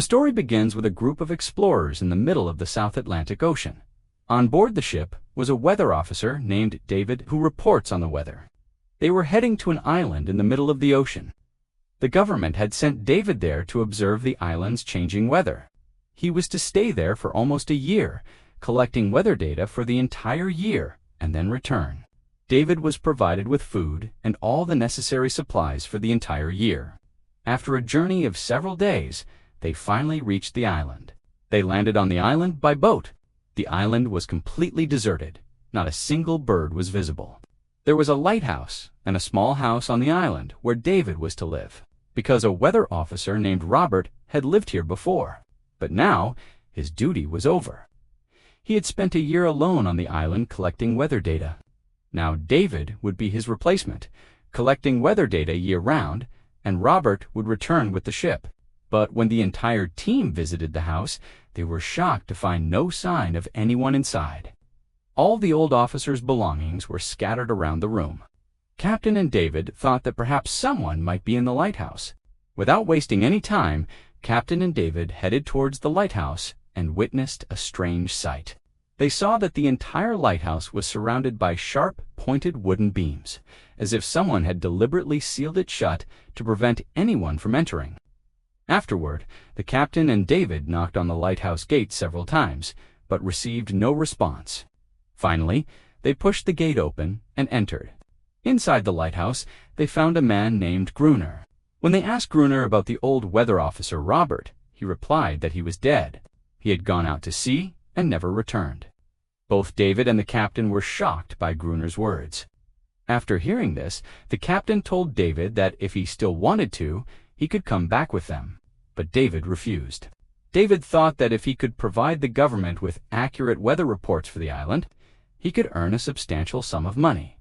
The story begins with a group of explorers in the middle of the South Atlantic Ocean. On board the ship was a weather officer named David who reports on the weather. They were heading to an island in the middle of the ocean. The government had sent David there to observe the island's changing weather. He was to stay there for almost a year, collecting weather data for the entire year, and then return. David was provided with food and all the necessary supplies for the entire year. After a journey of several days, they finally reached the island. They landed on the island by boat. The island was completely deserted. Not a single bird was visible. There was a lighthouse and a small house on the island where David was to live, because a weather officer named Robert had lived here before. But now, his duty was over. He had spent a year alone on the island collecting weather data. Now David would be his replacement, collecting weather data year-round, and Robert would return with the ship. But when the entire team visited the house, they were shocked to find no sign of anyone inside. All the old officer's belongings were scattered around the room. Captain and David thought that perhaps someone might be in the lighthouse. Without wasting any time, Captain and David headed towards the lighthouse and witnessed a strange sight. They saw that the entire lighthouse was surrounded by sharp, pointed wooden beams, as if someone had deliberately sealed it shut to prevent anyone from entering. Afterward, the captain and David knocked on the lighthouse gate several times, but received no response. Finally, they pushed the gate open and entered. Inside the lighthouse, they found a man named Gruner. When they asked Gruner about the old weather officer Robert, he replied that he was dead. He had gone out to sea and never returned. Both David and the captain were shocked by Gruner's words. After hearing this, the captain told David that if he still wanted to, he could come back with them. But David refused. David thought that if he could provide the government with accurate weather reports for the island, he could earn a substantial sum of money.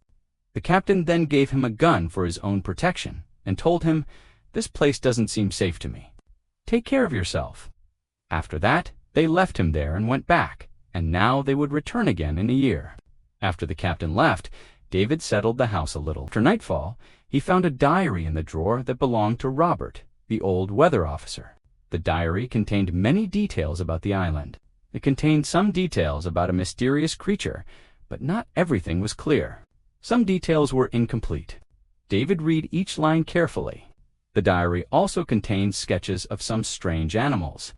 The captain then gave him a gun for his own protection and told him, "This place doesn't seem safe to me. Take care of yourself." After that, they left him there and went back, and now they would return again in a year. After the captain left, David settled the house a little. After nightfall, he found a diary in the drawer that belonged to Robert, the old weather officer. The diary contained many details about the island. It contained some details about a mysterious creature, but not everything was clear. Some details were incomplete. David read each line carefully. The diary also contained sketches of some strange animals.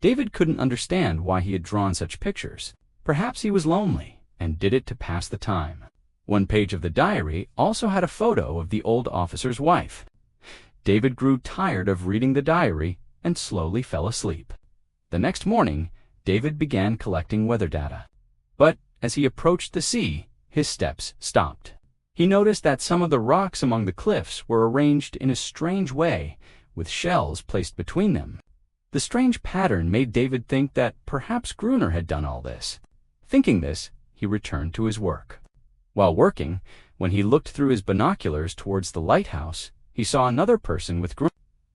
David couldn't understand why he had drawn such pictures. Perhaps he was lonely and did it to pass the time. One page of the diary also had a photo of the old officer's wife. David grew tired of reading the diary and slowly fell asleep. The next morning, David began collecting weather data. But as he approached the sea, his steps stopped. He noticed that some of the rocks among the cliffs were arranged in a strange way, with shells placed between them. The strange pattern made David think that perhaps Gruner had done all this. Thinking this, he returned to his work. While working, when he looked through his binoculars towards the lighthouse, he saw another person with Gruner,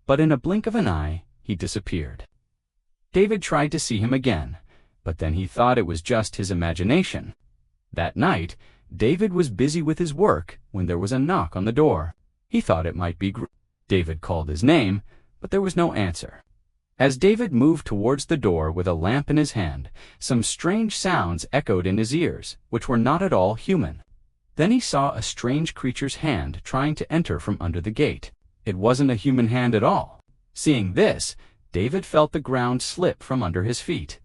but in a blink of an eye, he disappeared. David tried to see him again, but then he thought it was just his imagination. That night, David was busy with his work when there was a knock on the door. He thought it might be Gruner. David called his name, but there was no answer. As David moved towards the door with a lamp in his hand, some strange sounds echoed in his ears, which were not at all human. Then he saw a strange creature's hand trying to enter from under the gate. It wasn't a human hand at all. Seeing this, David felt the ground slip from under his feet.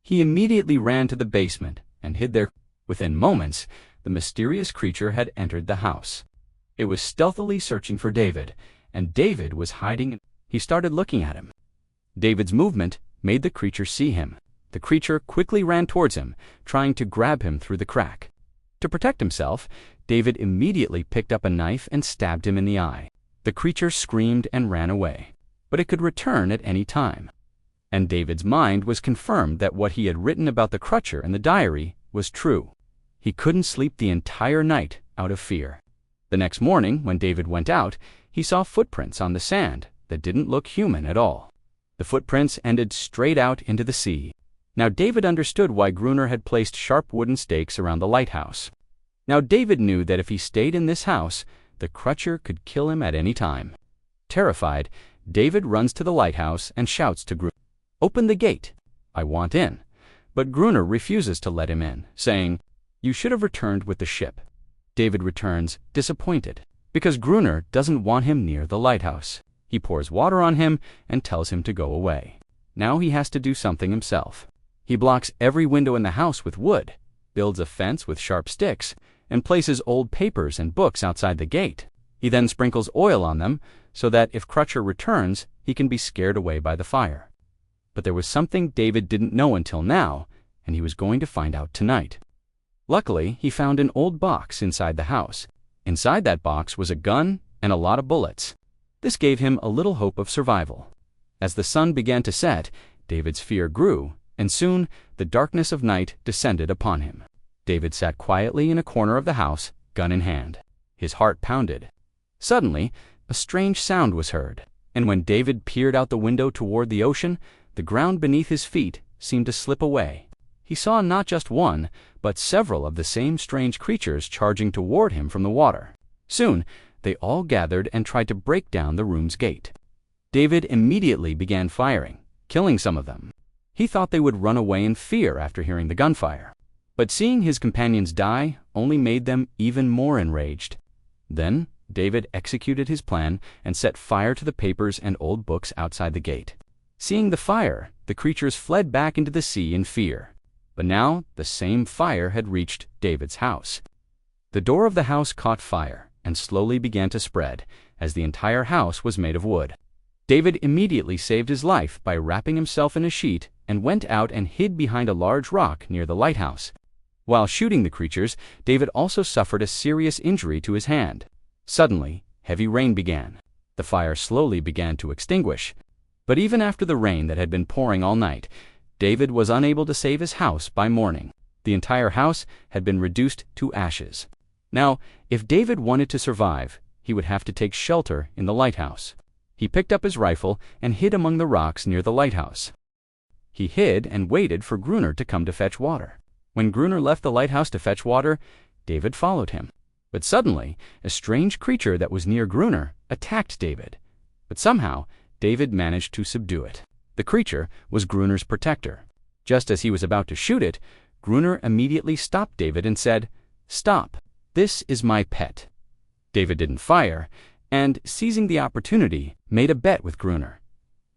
He immediately ran to the basement and hid there. Within moments, the mysterious creature had entered the house. It was stealthily searching for David, and David was hiding. He started looking at him. David's movement made the creature see him. The creature quickly ran towards him, trying to grab him through the crack. To protect himself, David immediately picked up a knife and stabbed him in the eye. The creature screamed and ran away, but it could return at any time. And David's mind was confirmed that what he had written about the creature in the diary was true. He couldn't sleep the entire night out of fear. The next morning, when David went out, he saw footprints on the sand that didn't look human at all. The footprints ended straight out into the sea. Now David understood why Gruner had placed sharp wooden stakes around the lighthouse. Now David knew that if he stayed in this house, the creature could kill him at any time. Terrified, David runs to the lighthouse and shouts to Gruner. "Open the gate. I want in." But Gruner refuses to let him in, saying, "You should have returned with the ship." David returns, disappointed, because Gruner doesn't want him near the lighthouse. He pours water on him and tells him to go away. Now he has to do something himself. He blocks every window in the house with wood, builds a fence with sharp sticks, and places old papers and books outside the gate. He then sprinkles oil on them so that if Crutcher returns, he can be scared away by the fire. But there was something David didn't know until now, and he was going to find out tonight. Luckily, he found an old box inside the house. Inside that box was a gun and a lot of bullets. This gave him a little hope of survival. As the sun began to set, David's fear grew, and soon the darkness of night descended upon him. David sat quietly in a corner of the house, gun in hand. His heart pounded. Suddenly, a strange sound was heard, and when David peered out the window toward the ocean, the ground beneath his feet seemed to slip away. He saw not just one, but several of the same strange creatures charging toward him from the water. Soon, they all gathered and tried to break down the room's gate. David immediately began firing, killing some of them. He thought they would run away in fear after hearing the gunfire. But seeing his companions die only made them even more enraged. Then, David executed his plan and set fire to the papers and old books outside the gate. Seeing the fire, the creatures fled back into the sea in fear. But now the same fire had reached David's house. The door of the house caught fire and slowly began to spread, as the entire house was made of wood. David immediately saved his life by wrapping himself in a sheet and went out and hid behind a large rock near the lighthouse. While shooting the creatures, David also suffered a serious injury to his hand. Suddenly, heavy rain began. The fire slowly began to extinguish. But even after the rain that had been pouring all night, David was unable to save his house by morning. The entire house had been reduced to ashes. Now, if David wanted to survive, he would have to take shelter in the lighthouse. He picked up his rifle and hid among the rocks near the lighthouse. He hid and waited for Gruner to come to fetch water. When Gruner left the lighthouse to fetch water, David followed him. But suddenly, a strange creature that was near Gruner attacked David. But somehow, David managed to subdue it. The creature was Gruner's protector. Just as he was about to shoot it, Gruner immediately stopped David and said, "Stop, this is my pet." David didn't fire, and, seizing the opportunity, made a bet with Gruner.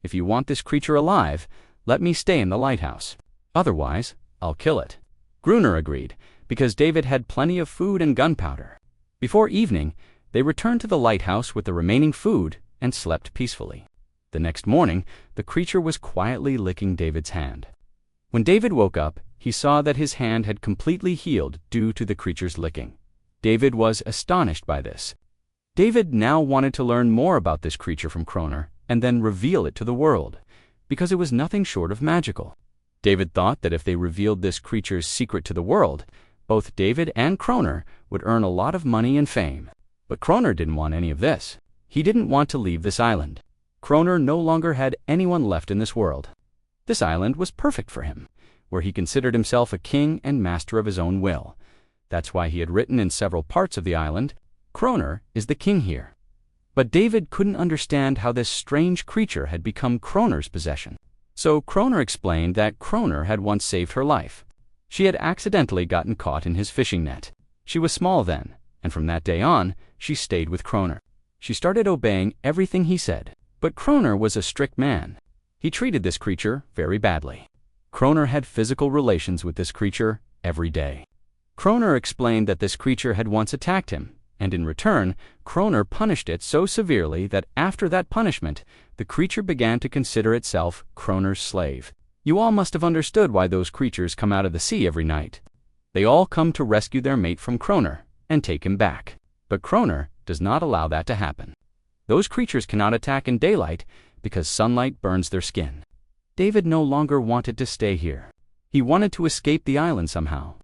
"If you want this creature alive, let me stay in the lighthouse. Otherwise, I'll kill it." Gruner agreed, because David had plenty of food and gunpowder. Before evening, they returned to the lighthouse with the remaining food and slept peacefully. The next morning, the creature was quietly licking David's hand. When David woke up, he saw that his hand had completely healed due to the creature's licking. David was astonished by this. David now wanted to learn more about this creature from Kroner and then reveal it to the world, because it was nothing short of magical. David thought that if they revealed this creature's secret to the world, both David and Kroner would earn a lot of money and fame. But Kroner didn't want any of this. He didn't want to leave this island. Kroner no longer had anyone left in this world. This island was perfect for him, where he considered himself a king and master of his own will. That's why he had written in several parts of the island, "Kroner is the king here." But David couldn't understand how this strange creature had become Kroner's possession. So Kroner explained that Kroner had once saved her life. She had accidentally gotten caught in his fishing net. She was small then, and from that day on, she stayed with Kroner. She started obeying everything he said. But Kroner was a strict man. He treated this creature very badly. Kroner had physical relations with this creature every day. Kroner explained that this creature had once attacked him, and in return, Kroner punished it so severely that after that punishment, the creature began to consider itself Kroner's slave. You all must have understood why those creatures come out of the sea every night. They all come to rescue their mate from Kroner and take him back. But Kroner does not allow that to happen. Those creatures cannot attack in daylight because sunlight burns their skin. David no longer wanted to stay here. He wanted to escape the island somehow.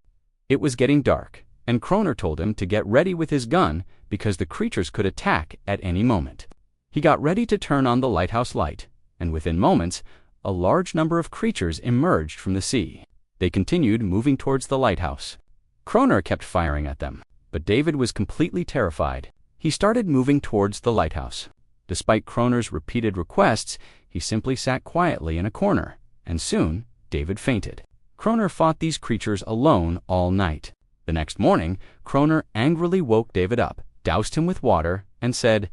It was getting dark, and Kroner told him to get ready with his gun because the creatures could attack at any moment. He got ready to turn on the lighthouse light, and within moments, a large number of creatures emerged from the sea. They continued moving towards the lighthouse. Kroner kept firing at them, but David was completely terrified. He started moving towards the lighthouse. Despite Kroner's repeated requests, he simply sat quietly in a corner, and soon David fainted. Kroner fought these creatures alone all night. The next morning, Kroner angrily woke David up, doused him with water, and said,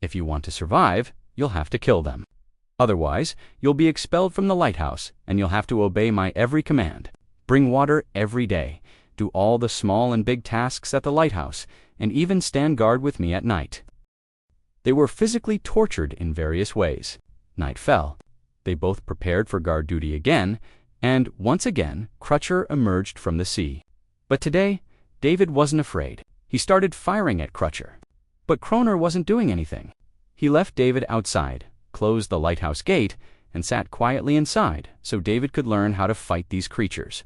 "If you want to survive, you'll have to kill them. Otherwise, you'll be expelled from the lighthouse, and you'll have to obey my every command. Bring water every day, do all the small and big tasks at the lighthouse, and even stand guard with me at night." They were physically tortured in various ways. Night fell. They both prepared for guard duty again, and once again Crutcher emerged from the sea. But today, David wasn't afraid. He started firing at Crutcher. But Kroner wasn't doing anything. He left David outside, closed the lighthouse gate, and sat quietly inside so David could learn how to fight these creatures.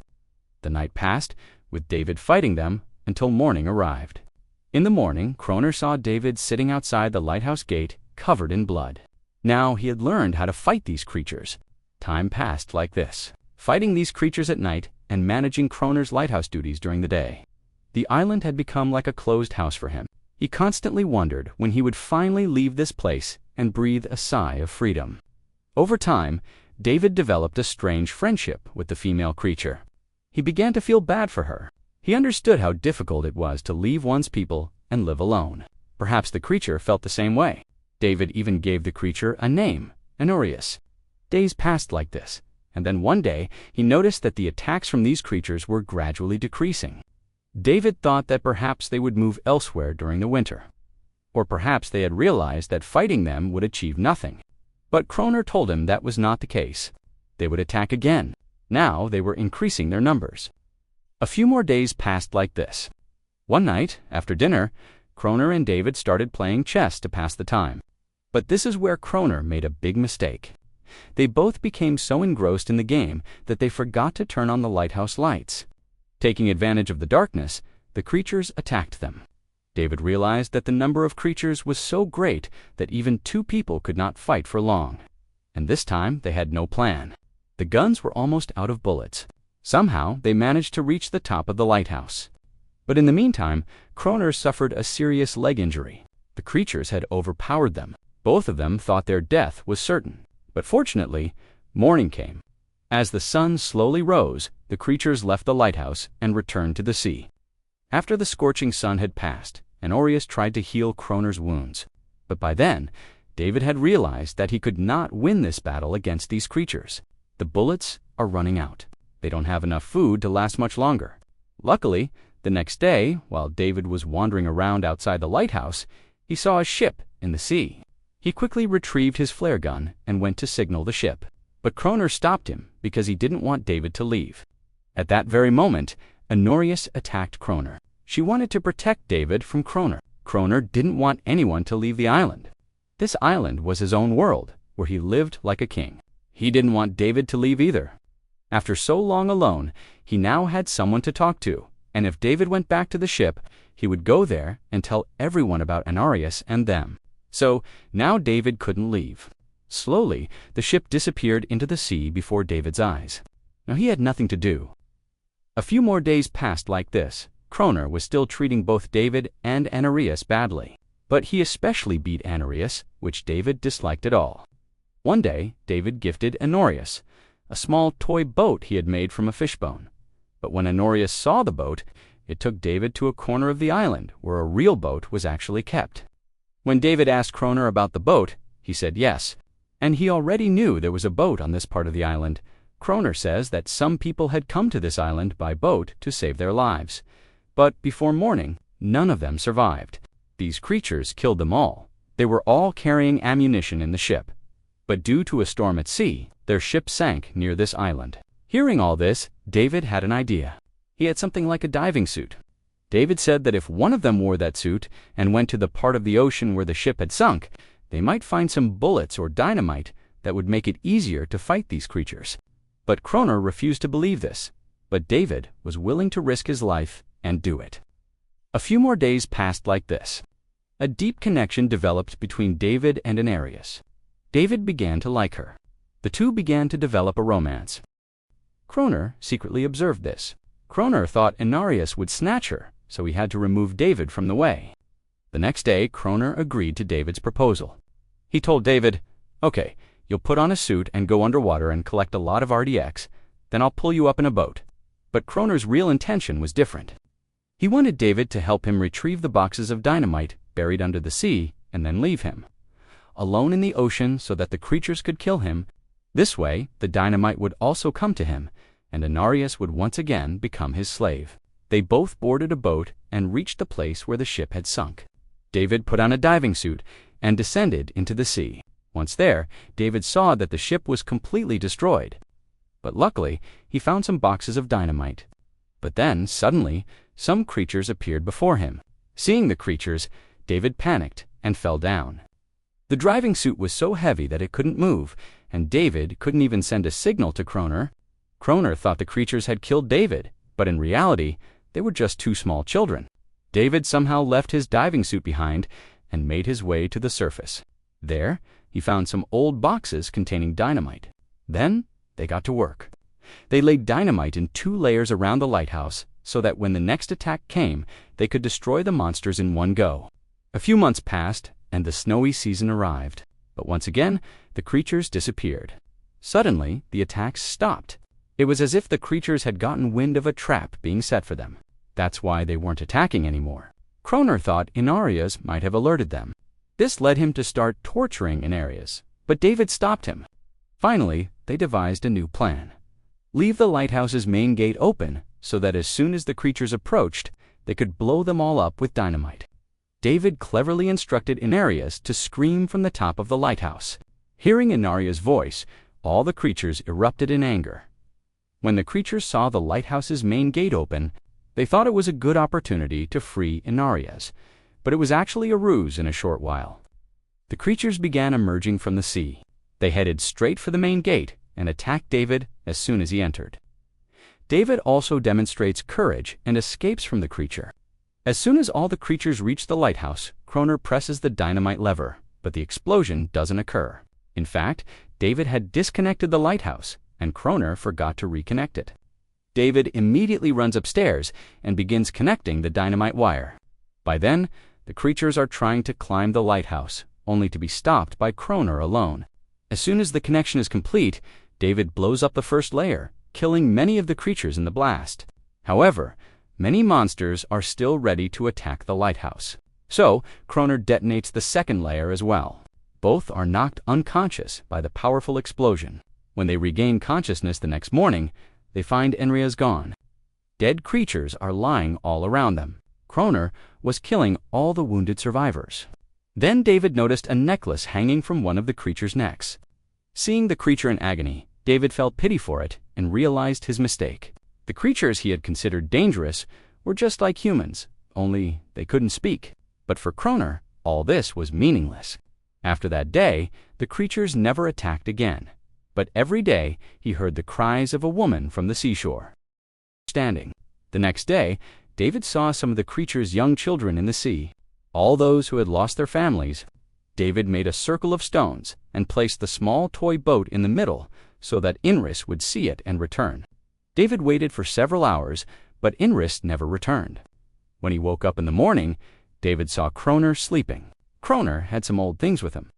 The night passed, with David fighting them, until morning arrived. In the morning, Kroner saw David sitting outside the lighthouse gate, covered in blood. Now he had learned how to fight these creatures. Time passed like this, fighting these creatures at night and managing Kroner's lighthouse duties during the day. The island had become like a closed house for him. He constantly wondered when he would finally leave this place and breathe a sigh of freedom. Over time, David developed a strange friendship with the female creature. He began to feel bad for her. He understood how difficult it was to leave one's people and live alone. Perhaps the creature felt the same way. David even gave the creature a name, Honorius. Days passed like this, and then one day he noticed that the attacks from these creatures were gradually decreasing. David thought that perhaps they would move elsewhere during the winter. Or perhaps they had realized that fighting them would achieve nothing. But Kroner told him that was not the case. They would attack again. Now they were increasing their numbers. A few more days passed like this. One night, after dinner, Kroner and David started playing chess to pass the time. But this is where Kroner made a big mistake. They both became so engrossed in the game that they forgot to turn on the lighthouse lights. Taking advantage of the darkness, the creatures attacked them. David realized that the number of creatures was so great that even two people could not fight for long. And this time they had no plan. The guns were almost out of bullets. Somehow they managed to reach the top of the lighthouse. But in the meantime, Kroner suffered a serious leg injury. The creatures had overpowered them. Both of them thought their death was certain. But fortunately, morning came. As the sun slowly rose, the creatures left the lighthouse and returned to the sea. After the scorching sun had passed, Honorius tried to heal Kroner's wounds. But by then, David had realized that he could not win this battle against these creatures. The bullets are running out. They don't have enough food to last much longer. Luckily, the next day, while David was wandering around outside the lighthouse, he saw a ship in the sea. He quickly retrieved his flare gun and went to signal the ship. But Kroner stopped him because he didn't want David to leave. At that very moment, Honorius attacked Kroner. She wanted to protect David from Kroner. Kroner didn't want anyone to leave the island. This island was his own world, where he lived like a king. He didn't want David to leave either. After so long alone, he now had someone to talk to, and if David went back to the ship, he would go there and tell everyone about Honorius and them. So now David couldn't leave. Slowly, the ship disappeared into the sea before David's eyes. Now he had nothing to do. A few more days passed like this. Kroner was still treating both David and Honorius badly. But he especially beat Honorius, which David disliked at all. One day, David gifted Honorius a small toy boat he had made from a fishbone. But when Honorius saw the boat, it took David to a corner of the island where a real boat was actually kept. When David asked Kroner about the boat, he said yes, and he already knew there was a boat on this part of the island. Kroner says that some people had come to this island by boat to save their lives. But before morning, none of them survived. These creatures killed them all. They were all carrying ammunition in the ship. But due to a storm at sea, their ship sank near this island. Hearing all this, David had an idea. He had something like a diving suit. David said that if one of them wore that suit and went to the part of the ocean where the ship had sunk, they might find some bullets or dynamite that would make it easier to fight these creatures. But Kroner refused to believe this. But David was willing to risk his life and do it. A few more days passed like this. A deep connection developed between David and Honorius. David began to like her. The two began to develop a romance. Kroner secretly observed this. Kroner thought Honorius would snatch her, so he had to remove David from the way. The next day, Kroner agreed to David's proposal. He told David, "Okay, You'll put on a suit and go underwater and collect a lot of RDX, then I'll pull you up in a boat. But Kroner's real intention was different. He wanted David to help him retrieve the boxes of dynamite buried under the sea and then leave him alone in the ocean so that the creatures could kill him. This way, the dynamite would also come to him, and Anarias would once again become his slave. They both boarded a boat and reached the place where the ship had sunk. David put on a diving suit and descended into the sea. Once there, David saw that the ship was completely destroyed. But luckily, he found some boxes of dynamite. But then, suddenly, some creatures appeared before him. Seeing the creatures, David panicked and fell down. The diving suit was so heavy that it couldn't move, and David couldn't even send a signal to Kroner. Kroner thought the creatures had killed David, but in reality, they were just two small children. David somehow left his diving suit behind and made his way to the surface. There, he found some old boxes containing dynamite. Then, they got to work. They laid dynamite in 2 layers around the lighthouse so that when the next attack came, they could destroy the monsters in one go. A few months passed, and the snowy season arrived. But once again, the creatures disappeared. Suddenly, the attacks stopped. It was as if the creatures had gotten wind of a trap being set for them. That's why they weren't attacking anymore. Kroner thought Inarias might have alerted them. This led him to start torturing Inarias, but David stopped him. Finally, they devised a new plan. Leave the lighthouse's main gate open so that as soon as the creatures approached, they could blow them all up with dynamite. David cleverly instructed Inarias to scream from the top of the lighthouse. Hearing Inarias' voice, all the creatures erupted in anger. When the creatures saw the lighthouse's main gate open, they thought it was a good opportunity to free Inarias, but it was actually a ruse in a short while. The creatures began emerging from the sea. They headed straight for the main gate and attacked David as soon as he entered. David also demonstrates courage and escapes from the creature. As soon as all the creatures reach the lighthouse, Kroner presses the dynamite lever, but the explosion doesn't occur. In fact, David had disconnected the lighthouse, and Kroner forgot to reconnect it. David immediately runs upstairs and begins connecting the dynamite wire. By then, the creatures are trying to climb the lighthouse, only to be stopped by Kroner alone. As soon as the connection is complete, David blows up the first layer, killing many of the creatures in the blast. However, many monsters are still ready to attack the lighthouse. So, Kroner detonates the second layer as well. Both are knocked unconscious by the powerful explosion. When they regain consciousness the next morning, they find Enria's gone. Dead creatures are lying all around them. Kroner was killing all the wounded survivors. Then David noticed a necklace hanging from one of the creature's necks. Seeing the creature in agony, David felt pity for it and realized his mistake. The creatures he had considered dangerous were just like humans, only they couldn't speak. But for Kroner, all this was meaningless. After that day, the creatures never attacked again. But every day, he heard the cries of a woman from the seashore. The next day, David saw some of the creatures' young children in the sea. All those who had lost their families. David made a circle of stones and placed the small toy boat in the middle so that Inris would see it and return. David waited for several hours, but Inris never returned. When he woke up in the morning, David saw Kroner sleeping. Kroner had some old things with him.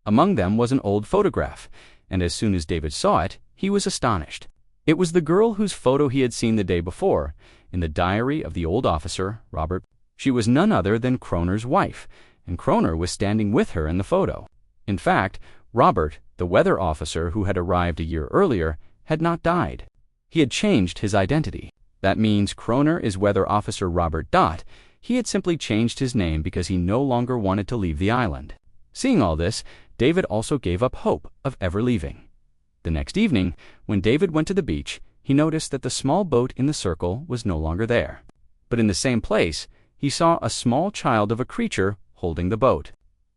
Among them was an old photograph, and as soon as David saw it, he was astonished. It was the girl whose photo he had seen the day before, in the diary of the old officer, Robert. She was none other than Kroner's wife, and Kroner was standing with her in the photo. In fact, Robert, the weather officer who had arrived a year earlier, had not died. He had changed his identity. That means Kroner is Weather Officer Robert Dot. He had simply changed his name because he no longer wanted to leave the island. Seeing all this, David also gave up hope of ever leaving. The next evening, when David went to the beach, he noticed that the small boat in the circle was no longer there. But in the same place, he saw a small child of a creature holding the boat.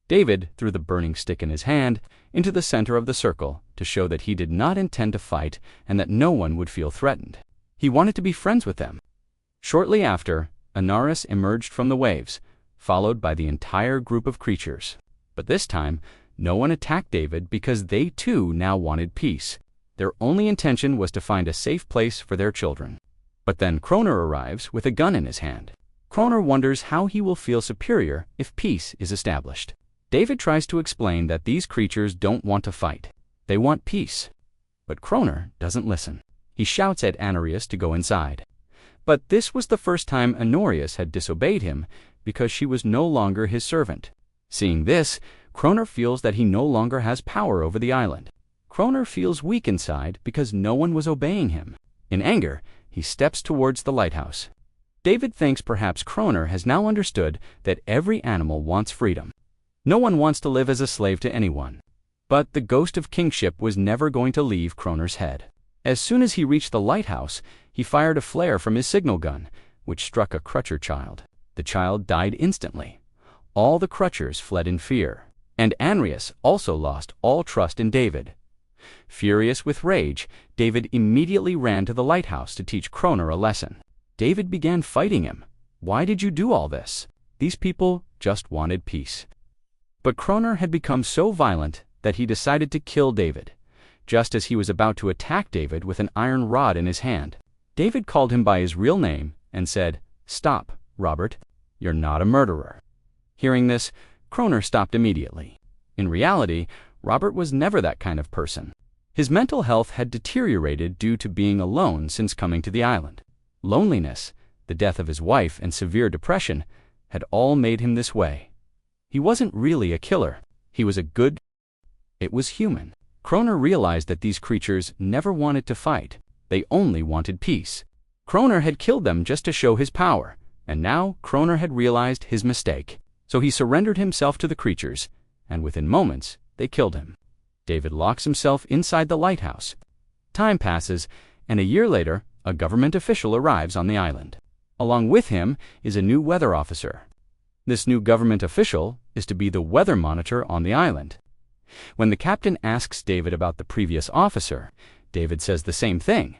David threw the burning stick in his hand into the center of the circle to show that he did not intend to fight and that no one would feel threatened. He wanted to be friends with them. Shortly after, Anaris emerged from the waves, followed by the entire group of creatures. But this time, no one attacked David because they too now wanted peace. Their only intention was to find a safe place for their children. But then Kroner arrives with a gun in his hand. Kroner wonders how he will feel superior if peace is established. David tries to explain that these creatures don't want to fight. They want peace. But Kroner doesn't listen. He shouts at Anarius to go inside. But this was the first time Honorius had disobeyed him because she was no longer his servant. Seeing this, Kroner feels that he no longer has power over the island. Kroner feels weak inside because no one was obeying him. In anger, he steps towards the lighthouse. David thinks perhaps Kroner has now understood that every animal wants freedom. No one wants to live as a slave to anyone. But the ghost of kingship was never going to leave Kroner's head. As soon as he reached the lighthouse, he fired a flare from his signal gun, which struck a Crutcher child. The child died instantly. All the Crutchers fled in fear, and Anarius also lost all trust in David. Furious with rage, David immediately ran to the lighthouse to teach Kroner a lesson. David began fighting him. Why did you do all this? These people just wanted peace. But Kroner had become so violent that he decided to kill David, just as he was about to attack David with an iron rod in his hand. David called him by his real name and said, "Stop, Robert. You're not a murderer." Hearing this, Kroner stopped immediately. In reality, Robert was never that kind of person. His mental health had deteriorated due to being alone since coming to the island. Loneliness, the death of his wife, and severe depression had all made him this way. He wasn't really a killer. He was a good. It was human. Kroner realized that these creatures never wanted to fight. They only wanted peace. Kroner had killed them just to show his power, and now Kroner had realized his mistake. So he surrendered himself to the creatures, and within moments, they killed him. David locks himself inside the lighthouse. Time passes, and a year later, a government official arrives on the island. Along with him is a new weather officer. This new government official is to be the weather monitor on the island. When the captain asks David about the previous officer, David says the same thing.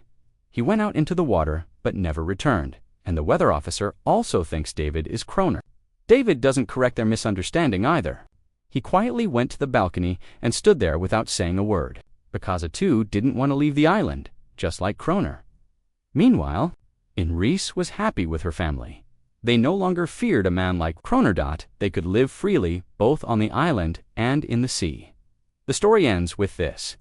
He went out into the water but never returned, and the weather officer also thinks David is Kroner. David doesn't correct their misunderstanding either. He quietly went to the balcony and stood there without saying a word. Bekasa too didn't want to leave the island, just like Kroner. Meanwhile, Reese was happy with her family. They no longer feared a man like Kroner. They could live freely both on the island and in the sea. The story ends with this.